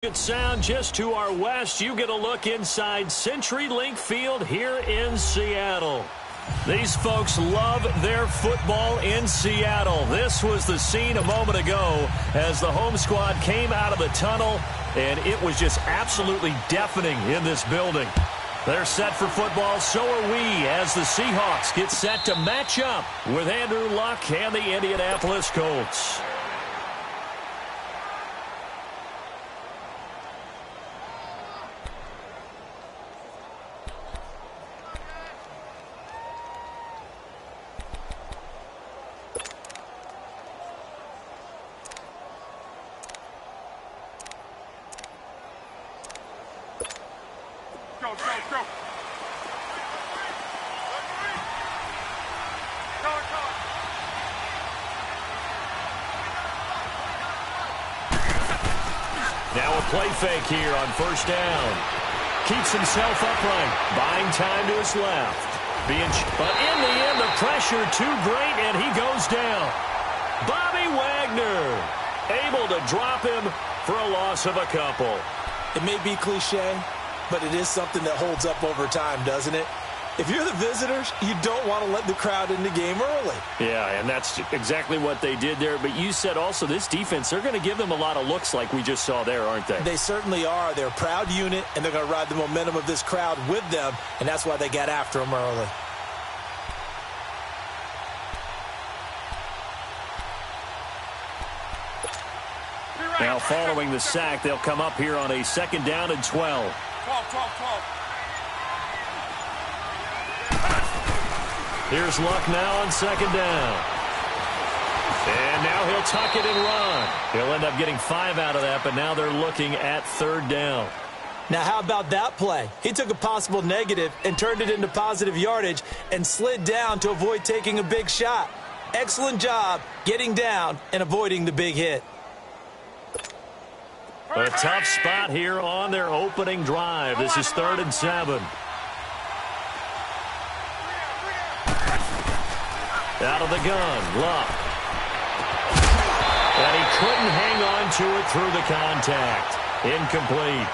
Good sound just to our west. You get a look inside CenturyLink Field here in Seattle. These folks love their football in Seattle. This was the scene a moment ago as the home squad came out of the tunnel, and it was just absolutely deafening in this building. They're set for football, so are we, as the Seahawks get set to match up with Andrew Luck and the Indianapolis Colts. Now a play fake here on first down. Keeps himself upright, buying time to his left. But in the end, the pressure too great, and he goes down. Bobby Wagner able to drop him for a loss of a couple. It may be cliche, but it is something that holds up over time, doesn't it? If you're the visitors, you don't want to let the crowd in the game early. Yeah, and that's exactly what they did there. But you said also this defense, they're going to give them a lot of looks like we just saw there, aren't they? They certainly are. They're a proud unit, and they're going to ride the momentum of this crowd with them, and that's why they got after them early. Now following the sack, they'll come up here on a 2nd down and 12. 12. Here's Luck now on 2nd down. And now he'll tuck it and run. He'll end up getting 5 out of that, but now they're looking at 3rd down. Now, how about that play? He took a possible negative and turned it into positive yardage and slid down to avoid taking a big shot. Excellent job getting down and avoiding the big hit. A tough spot here on their opening drive. This is 3rd and 7. Out of the gun, Luck. And he couldn't hang on to it through the contact. Incomplete.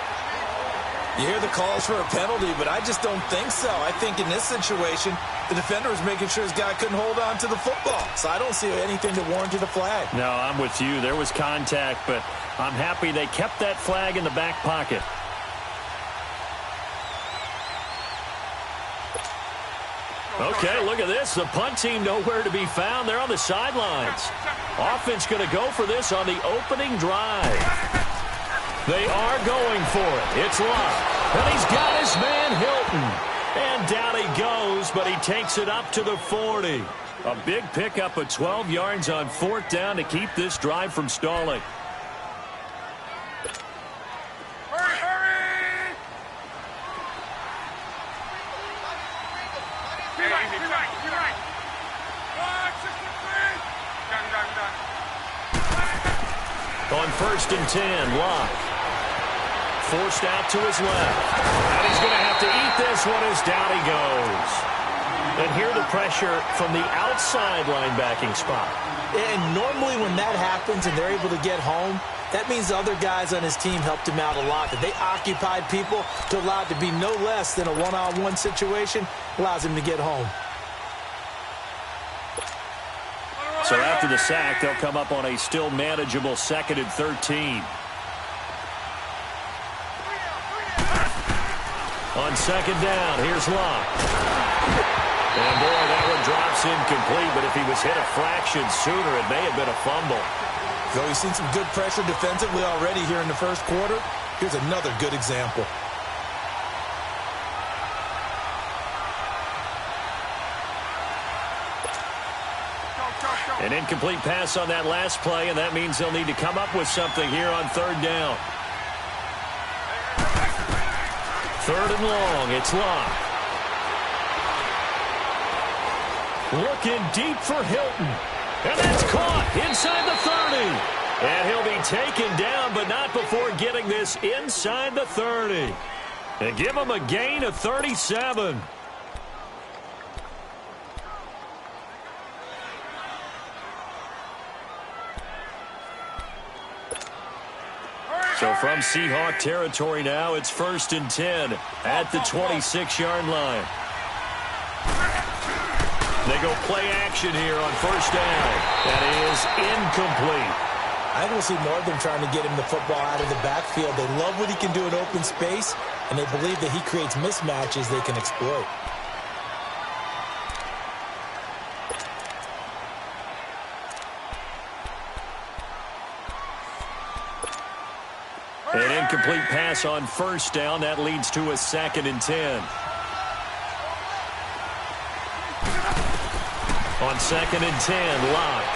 You hear the calls for a penalty, but I just don't think so. I think in this situation, the defender was making sure his guy couldn't hold on to the football. So I don't see anything that warranted a flag. No, I'm with you. There was contact, but I'm happy they kept that flag in the back pocket. Okay, look at this. The punt team nowhere to be found. They're on the sidelines. Offense going to go for this on the opening drive. They are going for it. It's Luck. And he's got his man Hilton. And down he goes, but he takes it up to the 40. A big pickup of 12 yards on 4th down to keep this drive from stalling. On 1st and 10, Luck. Forced out to his left. And he's going to have to eat this one as down he goes. And here the pressure from the outside linebacking spot. And normally when that happens and they're able to get home, that means the other guys on his team helped him out a lot. That they occupied people to allow it to be no less than a one-on-one situation, allows him to get home. So after the sack, they'll come up on a still manageable 2nd and 13. On 2nd down, here's Luck. And boy, that one drops incomplete, but if he was hit a fraction sooner, it may have been a fumble. So we've seen some good pressure defensively already here in the 1st quarter. Here's another good example. An incomplete pass on that last play, and that means they'll need to come up with something here on 3rd down. 3rd and long, it's Luck. Looking deep for Hilton. And that's caught inside the 30. And he'll be taken down, but not before getting this inside the 30. And give him a gain of 37. So So from Seahawk territory now, it's 1st and 10 at the 26-yard line. They go play action here on 1st down. That is incomplete. I think we'll see more of them trying to get him the football out of the backfield. They love what he can do in open space, and they believe that he creates mismatches they can exploit. An incomplete pass on 1st down. That leads to a 2nd and 10. On 2nd and 10, Locke.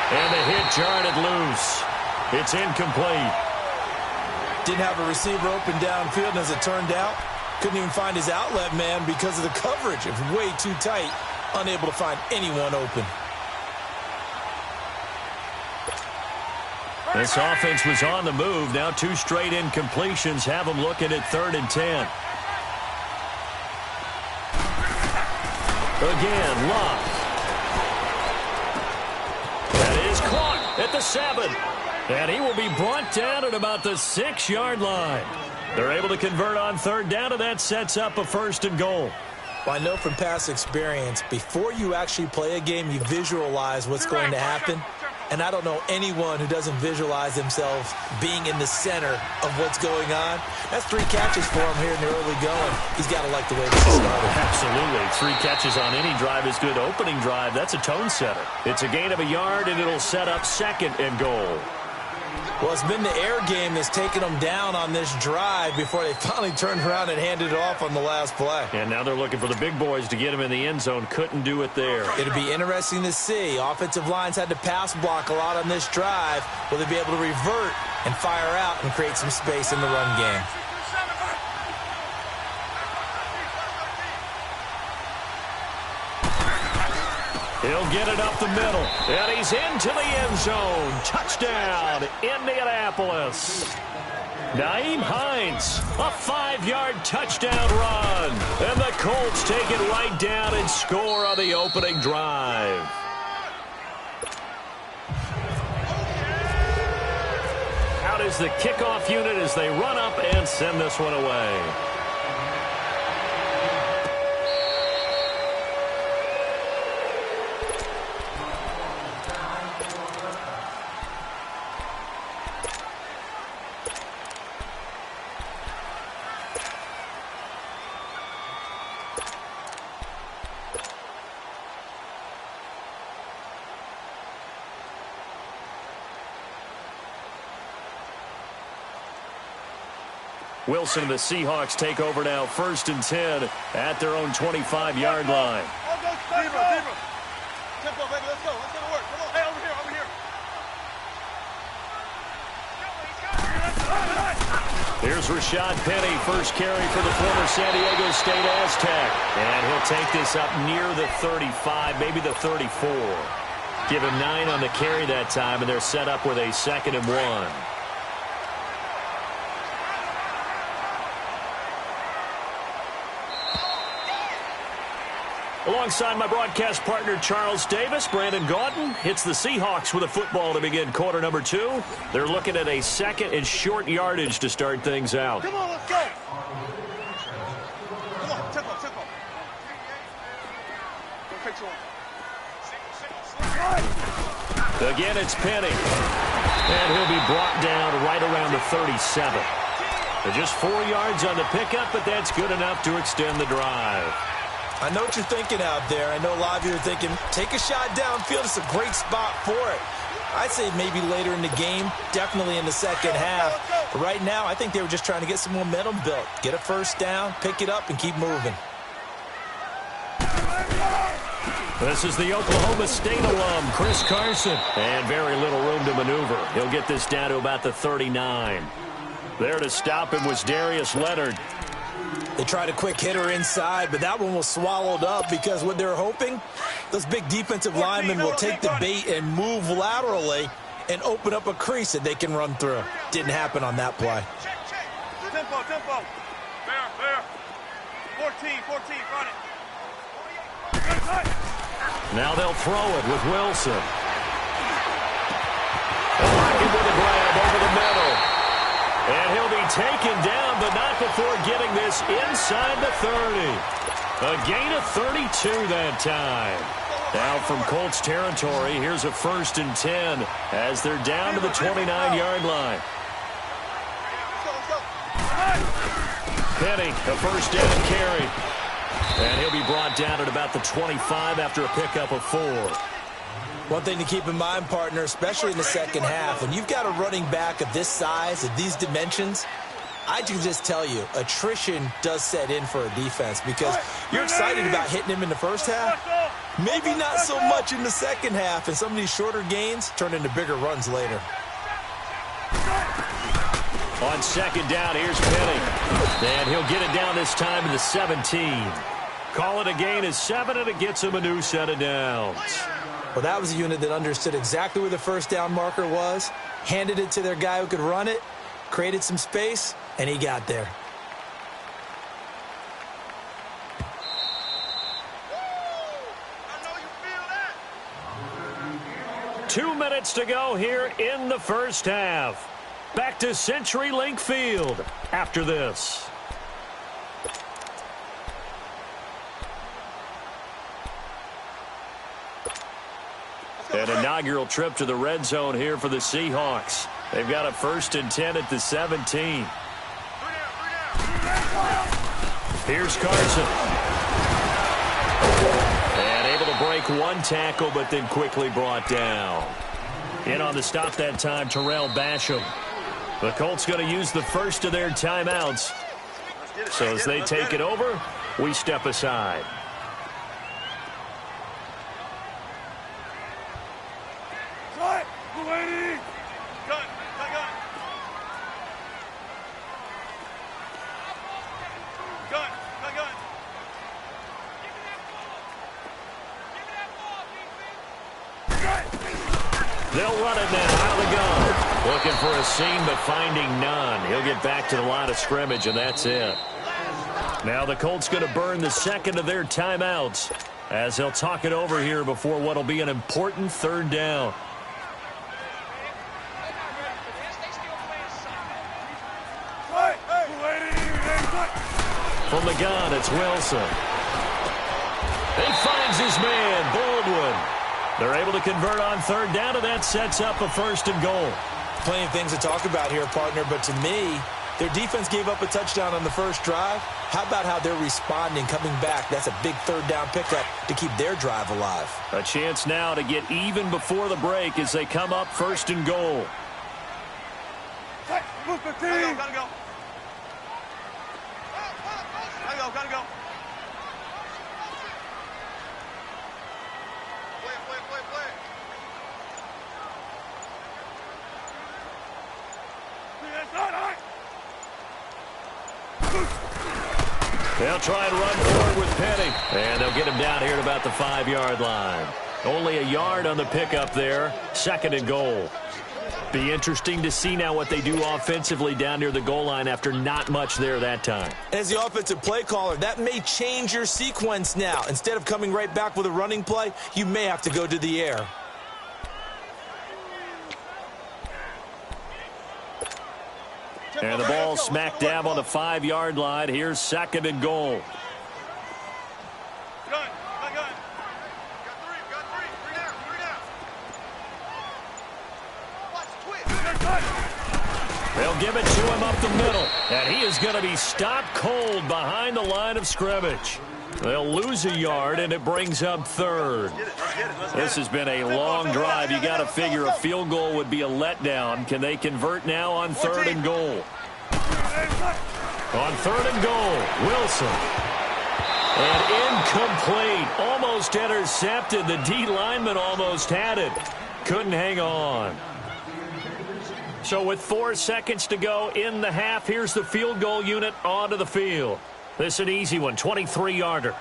And the hit jarred it loose. It's incomplete. Didn't have a receiver open downfield, and as it turned out, couldn't even find his outlet man because of the coverage. It was way too tight, unable to find anyone open. This offense was on the move. Now 2 straight incompletions have them looking at 3rd and 10. Again, Locke. That is caught at the 7. And he will be brought down at about the 6-yard line. They're able to convert on 3rd down, and that sets up a 1st and goal. Well, I know from past experience, before you actually play a game, you visualize what's going to happen. And I don't know anyone who doesn't visualize themselves being in the center of what's going on. That's 3 catches for him here in the early going. He's got to like the way this is started. Absolutely. 3 catches on any drive is good. Opening drive, that's a tone setter. It's a gain of a yard, and it'll set up 2nd and goal. Well, it's been the air game that's taken them down on this drive before they finally turned around and handed it off on the last play. And now they're looking for the big boys to get him in the end zone. Couldn't do it there. It'll be interesting to see. Offensive lines had to pass block a lot on this drive. Will they be able to revert and fire out and create some space in the run game? He'll get it up the middle, and he's into the end zone. Touchdown, Indianapolis. Nyheim Hines, a 5-yard touchdown run. And the Colts take it right down and score on the opening drive. Out is the kickoff unit as they run up and send this one away. Wilson and the Seahawks take over now, 1st and 10 at their own 25-yard line. Tempo, baby, let's go. Let's go to work. Come on. Hey, over here, over here. Here's Rashad Penny, first carry for the former San Diego State Aztec. And he'll take this up near the 35, maybe the 34. Give him 9 on the carry that time, and they're set up with a 2nd and 1. Alongside my broadcast partner, Charles Davis, Brandon Gaudin hits the Seahawks with a football to begin quarter number 2. They're looking at a 2nd and short yardage to start things out. Come on, let's go. Come on, tempo, tempo. Again, it's Penny. And he'll be brought down right around the 37. They're just 4 yards on the pickup, but that's good enough to extend the drive. I know what you're thinking out there. I know a lot of you are thinking, take a shot downfield. It's a great spot for it. I'd say maybe later in the game, definitely in the second half. But right now, I think they were just trying to get some momentum built. Get a first down, pick it up, and keep moving. This is the Oklahoma State alum, Chris Carson. And very little room to maneuver. He'll get this down to about the 39. There to stop him was Darius Leonard. They tried a quick hitter inside, but that one was swallowed up because what they're hoping, those big defensive linemen will take the bait and move laterally and open up a crease that they can run through. Didn't happen on that play. Tempo, tempo. There. 14, run it. Now they'll throw it with Wilson. The lock with a grab over the middle. And he'll be taken down, but not before getting this inside the 30. A gain of 32 that time. Now from Colts territory, here's a 1st and 10 as they're down to the 29-yard line. Penny, a first down carry. And he'll be brought down at about the 25 after a pickup of 4. One thing to keep in mind, partner, especially in the second half, when you've got a running back of this size, of these dimensions, I can just tell you, attrition does set in for a defense because you're excited about hitting him in the first half. Maybe not so much in the second half, and some of these shorter gains turn into bigger runs later. On second down, here's Penny. And he'll get it down this time to the 17. Call it a gain of 7, and it gets him a new set of downs. Well, that was a unit that understood exactly where the first down marker was, handed it to their guy who could run it, created some space, and he got there. I know you feel that. 2 minutes to go here in the first half. Back to CenturyLink Field after this. An inaugural trip to the red zone here for the Seahawks. They've got a 1st and 10 at the 17. Here's Carson. And able to break one tackle, but then quickly brought down. In on the stop that time, Terrell Basham. The Colts going to use the first of their timeouts. So as they take it over, we step aside. They'll run it now out of the gun. Looking for a seam, but finding none. He'll get back to the line of scrimmage, and that's it. Now the Colts going to burn the second of their timeouts as they'll talk it over here before what will be an important 3rd down. From the gun, it's Wilson. He finds his man, Baldwin. They're able to convert on 3rd down, and that sets up a 1st and goal. Plenty of things to talk about here, partner, but to me, their defense gave up a touchdown on the first drive. How about how they're responding, coming back? That's a big 3rd down pickup to keep their drive alive. A chance now to get even before the break as they come up 1st and goal. Gotta go. Gotta go. Play. They'll try and run forward with Penny. And they'll get him down here at about the 5-yard line. Only a yard on the pickup there. 2nd and goal. Be interesting to see now what they do offensively down near the goal line after not much there that time. As the offensive play caller, that may change your sequence now. Instead of coming right back with a running play, you may have to go to the air. And the ball smack dab on the 5-yard line. Here's 2nd and goal. Gun. Got three down. They'll give it to him up the middle. And he is going to be stopped cold behind the line of scrimmage. They'll lose a yard, and it brings up 3rd. This has been a long drive. You got to figure a field goal would be a letdown. Can they convert now on 3rd and goal? On 3rd and goal, Wilson. And incomplete. Almost intercepted. The D lineman almost had it. Couldn't hang on. So with 4 seconds to go in the half, here's the field goal unit onto the field. This is an easy one, 23-yarder.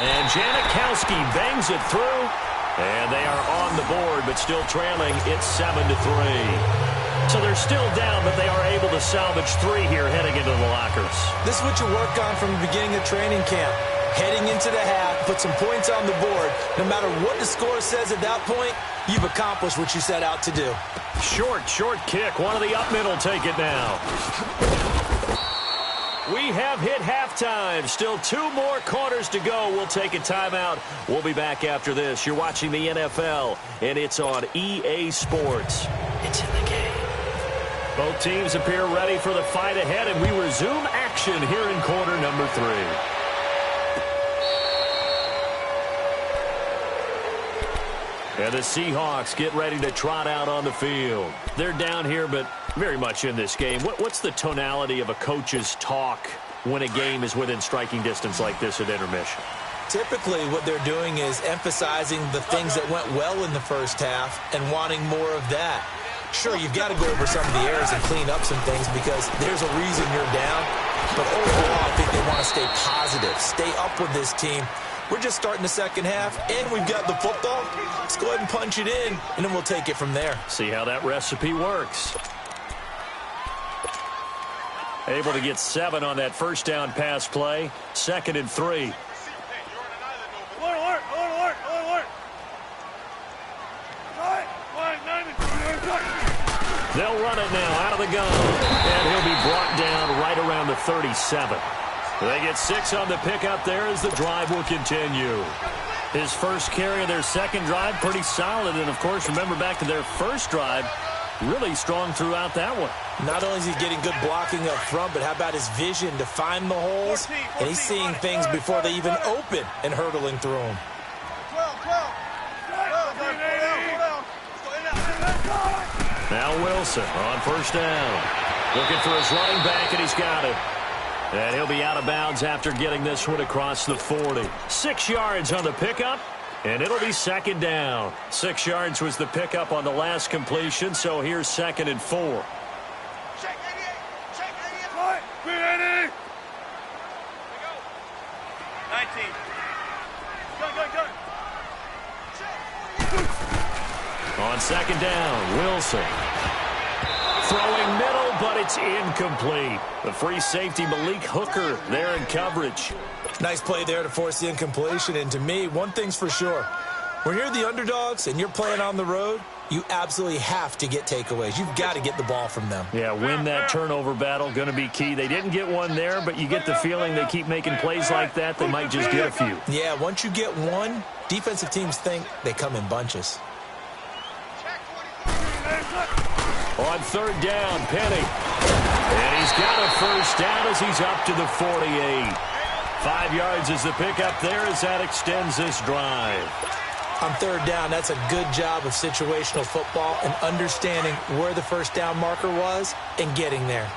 And Janikowski bangs it through. And they are on the board, but still trailing. It's 7-3. So they're still down, but they are able to salvage 3 here heading into the lockers. This is what you work on from the beginning of training camp. Heading into the half, put some points on the board. No matter what the score says at that point, you've accomplished what you set out to do. Short kick. One of the up men will take it now. We have hit halftime. Still 2 more quarters to go. We'll take a timeout. We'll be back after this. You're watching the NFL, and it's on EA Sports. It's in the game. Both teams appear ready for the fight ahead, and we resume action here in quarter number 3. And the Seahawks get ready to trot out on the field. They're down here, but very much in this game. What's the tonality of a coach's talk when a game is within striking distance like this at intermission? Typically, what they're doing is emphasizing the things that went well in the first half and wanting more of that. Sure, you've got to go over some of the errors and clean up some things because there's a reason you're down. But overall, I think they want to stay positive, stay up with this team. We're just starting the second half, and we've got the football. Let's go ahead and punch it in, and then we'll take it from there. See how that recipe works. Able to get 7 on that first down pass play. 2nd and 3. They'll run it now out of the gun, and he'll be brought down right around the 37. They get 6 on the pickup there as the drive will continue. His first carry of their second drive, pretty solid. And, of course, remember back to their first drive, really strong throughout that one. Not only is he getting good blocking up front, but how about his vision to find the holes? And he's seeing things before they even open and hurtling through them. Now Wilson on first down. Looking for his running back, and he's got it. And he'll be out of bounds after getting this one across the 40. 6 yards on the pickup, and it'll be 2nd down. 6 yards was the pickup on the last completion, so here's 2nd and 4. Check 88. Check 88. 380. 19. Go. On 2nd down, Wilson. Throwing middle, but it's incomplete. The free safety, Malik Hooker, there in coverage. Nice play there to force the incompletion. And to me, one thing's for sure. When you're the underdogs and you're playing on the road, you absolutely have to get takeaways. You've got to get the ball from them. Yeah, win that turnover battle, going to be key. They didn't get one there, but you get the feeling they keep making plays like that, they might just get a few. Yeah, once you get one, defensive teams think they come in bunches. On 3rd down, Penny. And he's got a first down as he's up to the 48. 5 yards is the pickup there as that extends this drive. On 3rd down, that's a good job of situational football and understanding where the first down marker was and getting there.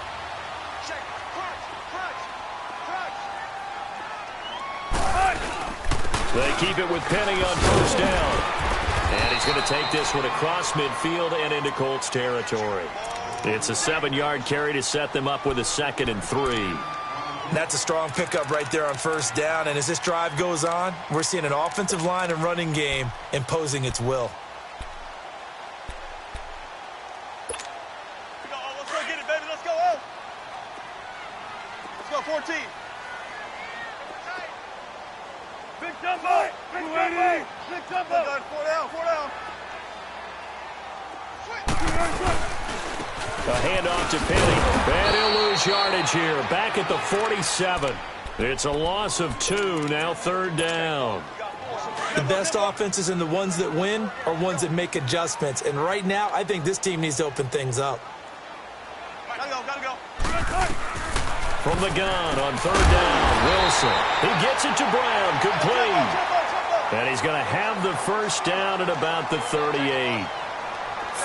They keep it with Penny on first down. And he's going to take this one across midfield and into Colts territory. It's a 7-yard carry to set them up with a 2nd and 3. That's a strong pickup right there on first down. And as this drive goes on, we're seeing an offensive line and running game imposing its will. Let's go get it, baby. Let's go. Let's go, 14. Big jumbo. Big jumbo. Big jumbo. 4 down. 4 down. A handoff to Penny. And he'll lose yardage here. Back at the 47. It's a loss of 2. Now 3rd down. The best offenses and the ones that win are ones that make adjustments. And right now, I think this team needs to open things up. Gotta go. From the gun on 3rd down, Wilson. He gets it to Brown, complete. And he's going to have the first down at about the 38.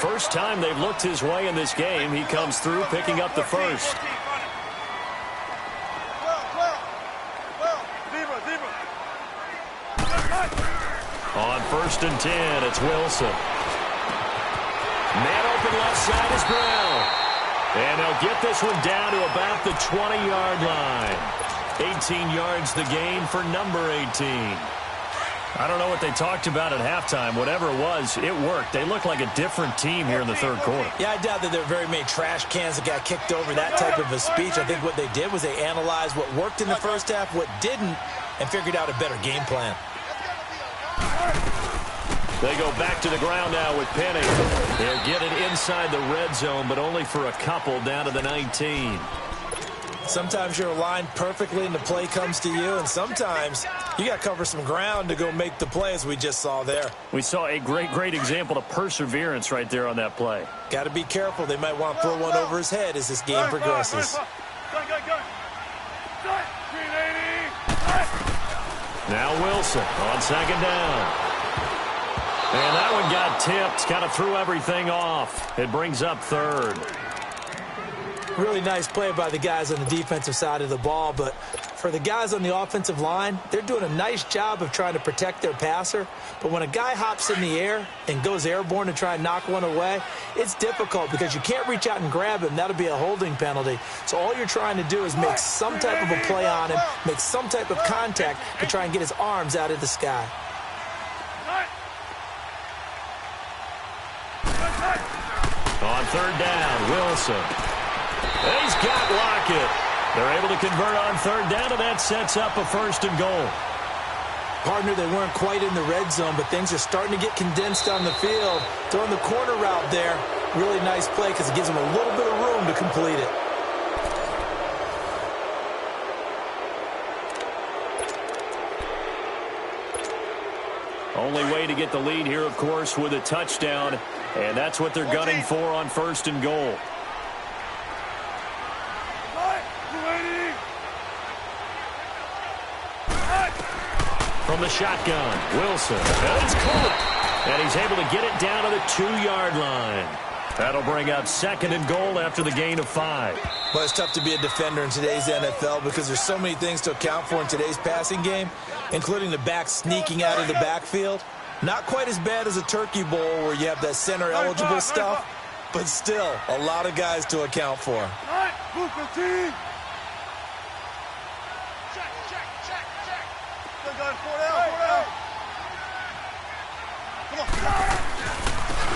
First time they've looked his way in this game. He comes through picking up the first. On 1st and 10, it's Wilson. Man open left side is Brown. And they'll get this one down to about the 20-yard line. 18 yards the gain for number 18. I don't know what they talked about at halftime. Whatever it was, it worked. They look like a different team here in the 3rd quarter. Yeah, I doubt that there are very many trash cans that got kicked over, that type of a speech. I think what they did was they analyzed what worked in the first half, what didn't, and figured out a better game plan. They go back to the ground now with Penny. They'll get it inside the red zone, but only for a couple down to the 19. Sometimes you're aligned perfectly and the play comes to you, and sometimes you got to cover some ground to go make the play, as we just saw there. We saw a great example of perseverance right there on that play. Got to be careful. They might want to throw one over his head as this game progresses. Now Wilson on second down. And that one got tipped, kind of threw everything off. It brings up third. Really nice play by the guys on the defensive side of the ball, but for the guys on the offensive line, they're doing a nice job of trying to protect their passer. But when a guy hops in the air and goes airborne to try and knock one away, it's difficult because you can't reach out and grab him. That'll be a holding penalty. So all you're trying to do is make some type of a play on him, make some type of contact to try and get his arms out of the sky. On third down, Wilson. He's got Lockett. They're able to convert on third down, and that sets up a first and goal. Partner, they weren't quite in the red zone, but things are starting to get condensed on the field. Throwing the corner route there. Really nice play because it gives them a little bit of room to complete it. Only way to get the lead here, of course, with a touchdown, and that's what they're gunning for on first and goal. From the shotgun, Wilson. He's caught. And he's able to get it down to the 2-yard line. That'll bring up second and goal after the gain of 5. Well, it's tough to be a defender in today's NFL because there's so many things to account for in today's passing game, including the back sneaking out of the backfield. Not quite as bad as a turkey bowl where you have that center-eligible stuff, but still a lot of guys to account for.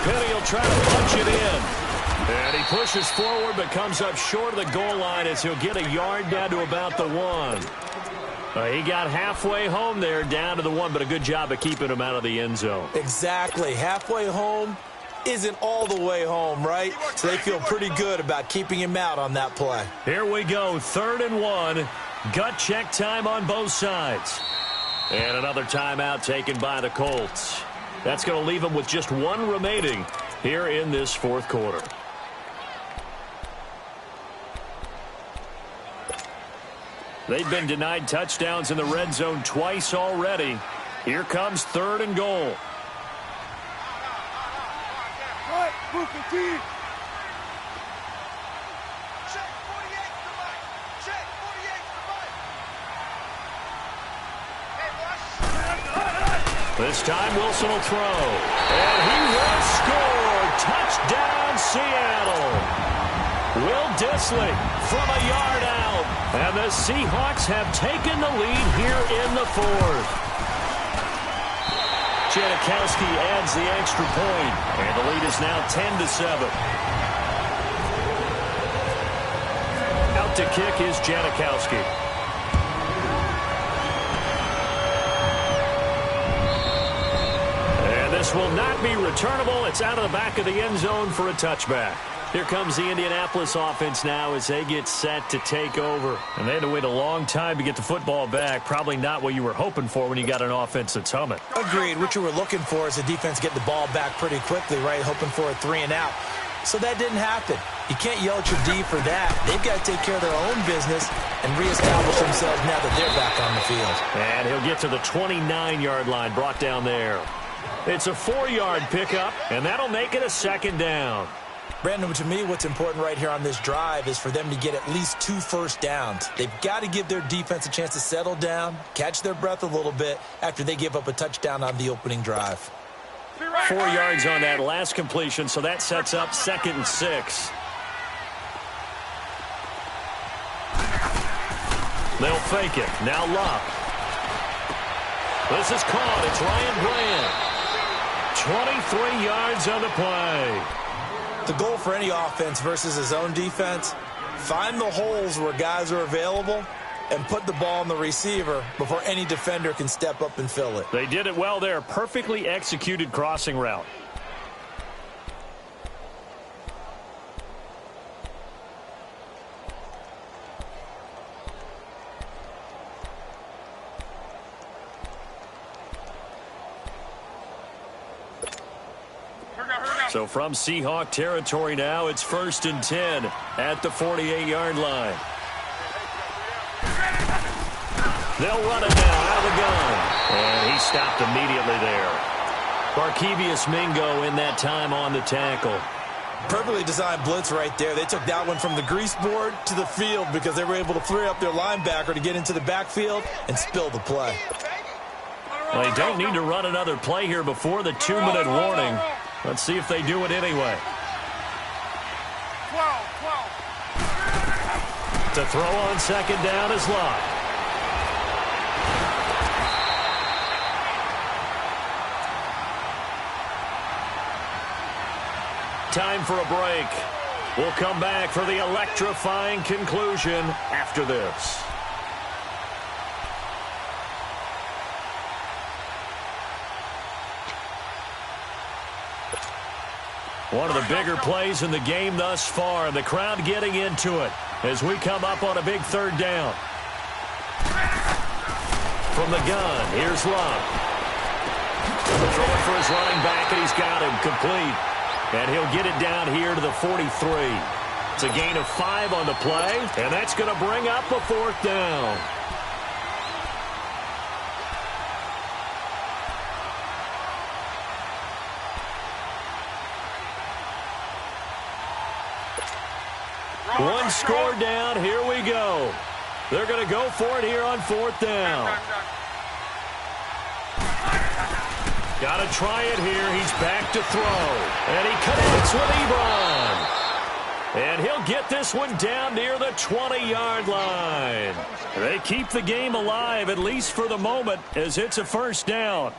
Penny will try to punch it in. And he pushes forward but comes up short of the goal line as he'll get a yard down to about the 1. He got halfway home there, down to the 1, but a good job of keeping him out of the end zone. Exactly. Halfway home isn't all the way home, right? So they feel pretty good about keeping him out on that play. Here we go, 3rd and 1. Gut check time on both sides. And another timeout taken by the Colts. That's going to leave them with just 1 remaining here in this 4th quarter. They've been denied touchdowns in the red zone twice already. Here comes 3rd and goal. This time Wilson will throw. And he will score. Touchdown, Seattle. Will Dissly from a yard out. And the Seahawks have taken the lead here in the 4th. Janikowski adds the extra point. And the lead is now 10-7. Out to kick is Janikowski. This will not be returnable. It's out of the back of the end zone for a touchback. Here comes the Indianapolis offense now as they get set to take over. And they had to wait a long time to get the football back. Probably not what you were hoping for when you got an offense that's humming. Agreed. What you were looking for is the defense getting the ball back pretty quickly, right? Hoping for a 3-and-out. So that didn't happen. You can't yell at your D for that. They've got to take care of their own business and reestablish themselves now that they're back on the field. And he'll get to the 29-yard line, brought down there. It's a 4-yard pickup, and that'll make it a 2nd down. Brandon, to me, what's important right here on this drive is for them to get at least 2 first downs. They've got to give their defense a chance to settle down, catch their breath a little bit after they give up a touchdown on the opening drive. 4 yards on that last completion, so that sets up 2nd and 6. They'll fake it. Now Luck. This is caught. It's Ryan Bland. 23 yards on the play. The goal for any offense versus his own defense, find the holes where guys are available and put the ball on the receiver before any defender can step up and fill it. They did it well there. Perfectly executed crossing route. So from Seahawk territory now, it's 1st and 10 at the 48-yard line. They'll run it now out of the gun. And he stopped immediately there. Barkevious Mingo in that time on the tackle. Perfectly designed blitz right there. They took that one from the grease board to the field because they were able to free up their linebacker to get into the backfield and spill the play. Well, they don't need to run another play here before the 2-minute warning. Let's see if they do it anyway. To throw on 2nd down is Locke. Time for a break. We'll come back for the electrifying conclusion after this. One of the bigger plays in the game thus far, and the crowd getting into it as we come up on a big 3rd down. From the gun, here's Love. Throwing for his running back, and he's got him complete. And he'll get it down here to the 43. It's a gain of 5 on the play, and that's going to bring up a 4th down. One score down. Here we go. They're going to go for it here on 4th down. Got to try it here. He's back to throw. And he connects with Ebron. And he'll get this one down near the 20-yard line. They keep the game alive, at least for the moment, as it's a 1st down.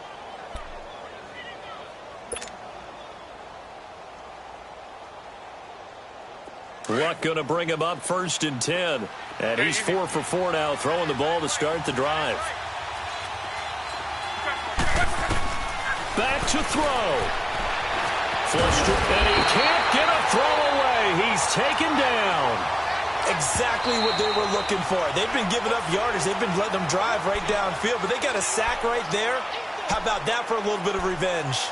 Luck going to bring him up 1st and 10. And he's 4 for 4 now, throwing the ball to start the drive. Back to throw. Flushed it, and he can't get a throw away. He's taken down. Exactly what they were looking for. They've been giving up yardage. They've been letting them drive right downfield, but they got a sack right there. How about that for a little bit of revenge?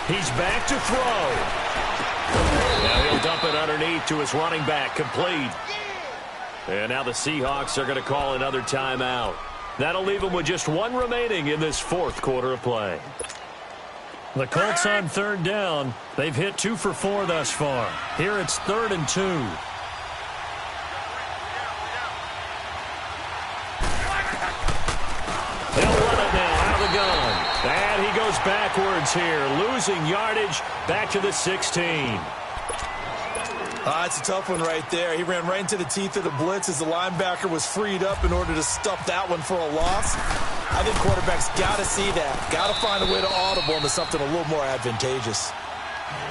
He's back to throw. Now he'll dump it underneath to his running back, complete. And now the Seahawks are going to call another timeout. That'll leave them with just 1 remaining in this 4th quarter of play. The Colts on 3rd down. They've hit 2 for 4 thus far. Here it's 3rd and 2. They'll run it now out of the gun. And he goes backwards here, losing yardage back to the 16. It's a tough one right there. He ran right into the teeth of the blitz as the linebacker was freed up in order to stuff that one for a loss. I think quarterbacks got to see that. Got to find a way to audible into something a little more advantageous.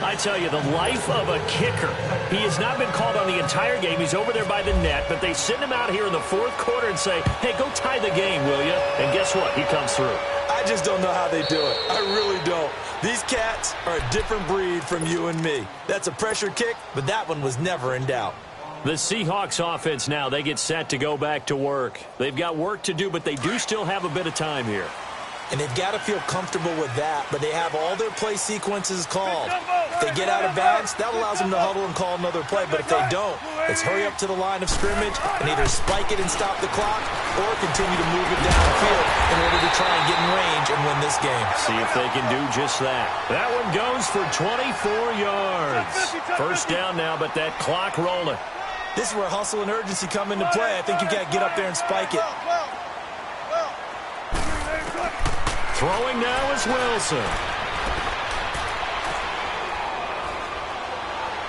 I tell you, the life of a kicker. He has not been called on the entire game. He's over there by the net, but they send him out here in the 4th quarter and say, hey, go tie the game, will you? And guess what? He comes through. I just don't know how they do it. I really don't. These cats are a different breed from you and me. That's a pressure kick, but that one was never in doubt. The Seahawks offense now, they get set to go back to work. They've got work to do, but they do still have a bit of time here. And they've got to feel comfortable with that, but they have all their play sequences called. If they get out of bounds, that allows them to huddle and call another play, but if they don't, it's hurry up to the line of scrimmage and either spike it and stop the clock or continue to move it downfield in order to try and get in range and win this game. See if they can do just that. That one goes for 24 yards. 1st down now, but that clock rolling. This is where hustle and urgency come into play. I think you got to get up there and spike it. Throwing now is Wilson.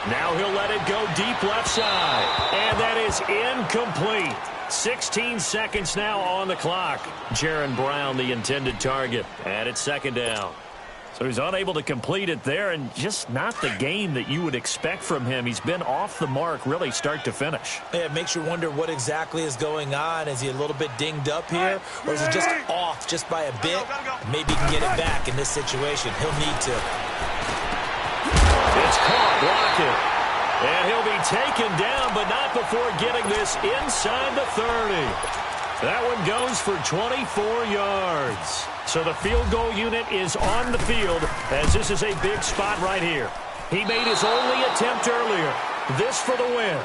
Now he'll let it go deep left side. And that is incomplete. 16 seconds now on the clock. Jaron Brown, the intended target. And it's second down. So he's unable to complete it there, and just not the game that you would expect from him. He's been off the mark really start to finish. Yeah, it makes you wonder what exactly is going on. Is he a little bit dinged up here, or is it just off just by a bit? Maybe he can get it back in this situation. He'll need to. It's caught, blocking. And he'll be taken down, but not before getting this inside the 30. That one goes for 24 yards. So the field goal unit is on the field as this is a big spot right here. He made his only attempt earlier. This for the win.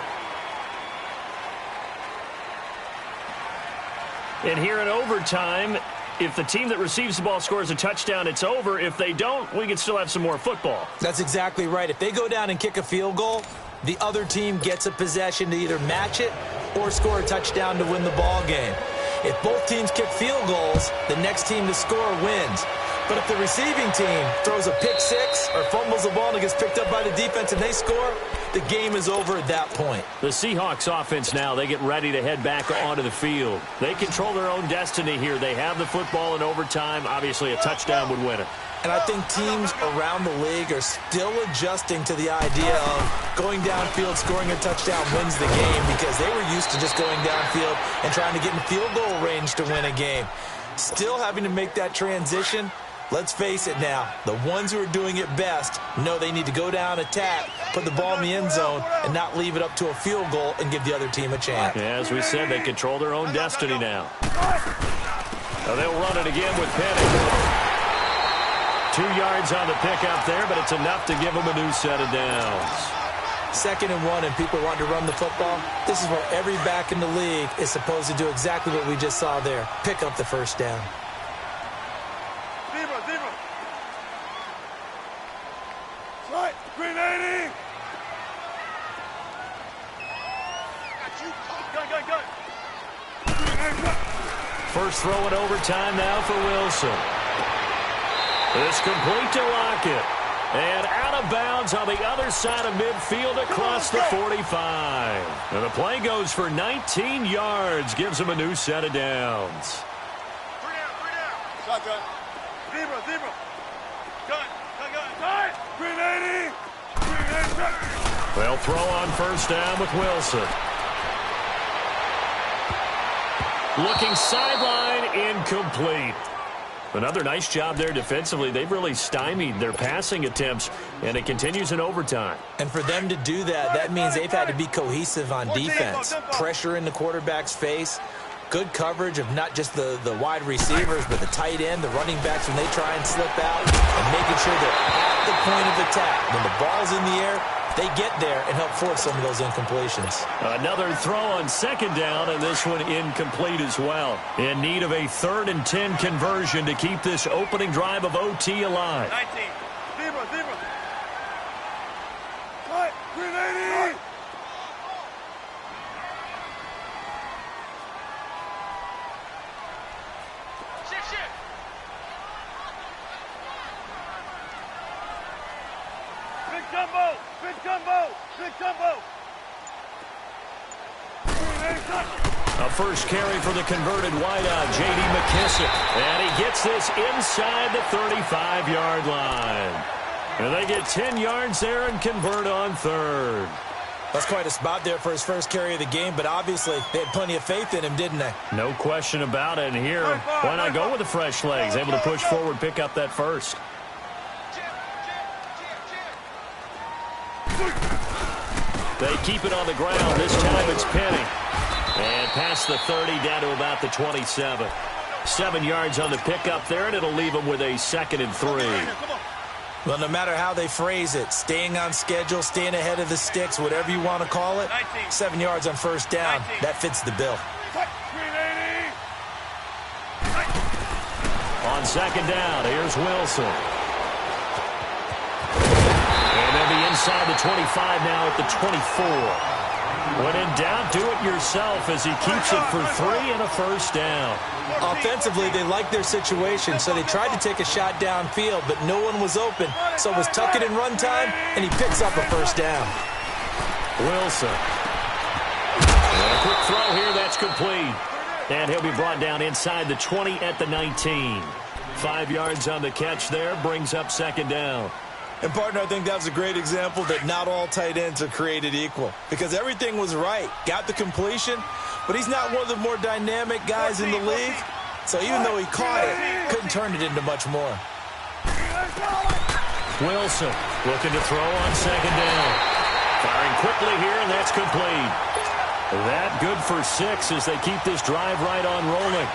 And here in overtime, if the team that receives the ball scores a touchdown, it's over. If they don't, we can still have some more football. That's exactly right. If they go down and kick a field goal, the other team gets a possession to either match it or score a touchdown to win the ball game. If both teams kick field goals, the next team to score wins. But if the receiving team throws a pick six or fumbles the ball and it gets picked up by the defense and they score, the game is over at that point. The Seahawks offense now, they get ready to head back onto the field. They control their own destiny here. They have the football in overtime. Obviously, a touchdown would win it. And I think teams around the league are still adjusting to the idea of going downfield, scoring a touchdown wins the game, because they were used to just going downfield and trying to get in field goal range to win a game. Still having to make that transition. Let's face it now, the ones who are doing it best know they need to go down, attack, put the ball in the end zone, and not leave it up to a field goal and give the other team a chance. Yeah, as we said, they control their own destiny now. Now they'll run it again with Penny. 2 yards on the pickup there, but it's enough to give them a new set of downs. 2nd and 1, and people want to run the football. This is where every back in the league is supposed to do exactly what we just saw there. Pick up the first down. Zebra. Right, 380. Gun. First throw in overtime now for Wilson. It's complete to Lockett. And out of bounds on the other side of midfield across the 45. And the play goes for 19 yards. Gives him a new set of downs. 3 down. Shotgun. Zebra. Gun. 380. They'll throw on first down with Wilson. Looking sideline, incomplete. Another nice job there defensively. They've really stymied their passing attempts, and it continues in overtime. And for them to do that, that means they've had to be cohesive on defense. Pressure in the quarterback's face. Good coverage of not just the wide receivers, but the tight end, the running backs when they try and slip out, and making sure they're at the point of attack. When the ball's in the air, they get there and help force some of those incompletions. Another throw on second down, and this one incomplete as well. In need of a 3rd and 10 conversion to keep this opening drive of OT alive. 19. Zebra. Right, 380. Shit. Big jumbo. A first carry for the converted wideout, J.D. McKissick. And he gets this inside the 35-yard line. And they get 10 yards there and convert on 3rd. That's quite a spot there for his first carry of the game, but obviously they had plenty of faith in him, didn't they? No question about it. And here, why not go with the fresh legs? Able to push forward, pick up that first. They keep it on the ground. This time it's Penny. And past the 30 down to about the 27. 7 yards on the pickup there, and it'll leave them with a 2nd and 3. Well, no matter how they phrase it, staying on schedule, staying ahead of the sticks, whatever you want to call it, 7 yards on first down, that fits the bill. On second down, here's Wilson. And they'll be inside the 25 now at the 24. When in doubt, do it yourself as he keeps it for 3 and a first down. Offensively, they liked their situation, so they tried to take a shot downfield, but no one was open. So it was tuck it in run time, and he picks up a first down. Wilson. And a quick throw here, that's complete. And he'll be brought down inside the 20 at the 19. 5 yards on the catch there, brings up second down. And, partner, I think that was a great example that not all tight ends are created equal. Because everything was right. Got the completion, but he's not one of the more dynamic guys in the league. So even though he caught it, couldn't turn it into much more. Wilson looking to throw on second down. Firing quickly here, and that's complete. That good for 6 as they keep this drive right on rolling.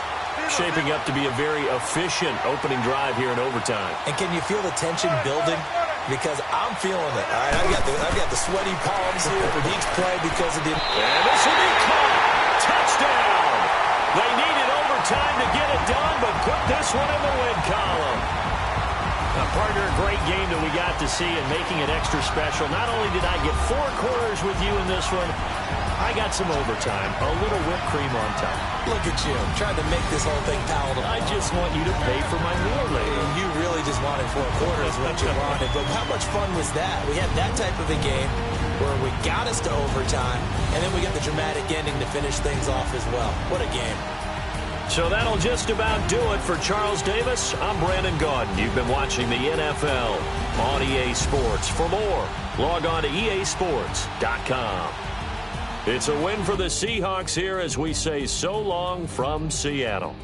Shaping up to be a very efficient opening drive here in overtime. And can you feel the tension building? Because I'm feeling it. All right, I've got the sweaty palms here for each play because of the... And this will be caught. Touchdown. They needed overtime to get it done, but put this one in the win column. A partner, a great game that we got to see and making it extra special. Not only did I get 4 quarters with you in this one, I got some overtime, a little whipped cream on top. Look at you, trying to make this whole thing palatable. I just want you to pay for my meal later. You really just wanted 4 quarters what you wanted, but how much fun was that? We had that type of a game where we got us to overtime, and then we got the dramatic ending to finish things off as well. What a game. So that'll just about do it for Charles Davis. I'm Brandon Gaudin. You've been watching the NFL on EA Sports. For more, log on to easports.com. It's a win for the Seahawks here as we say so long from Seattle.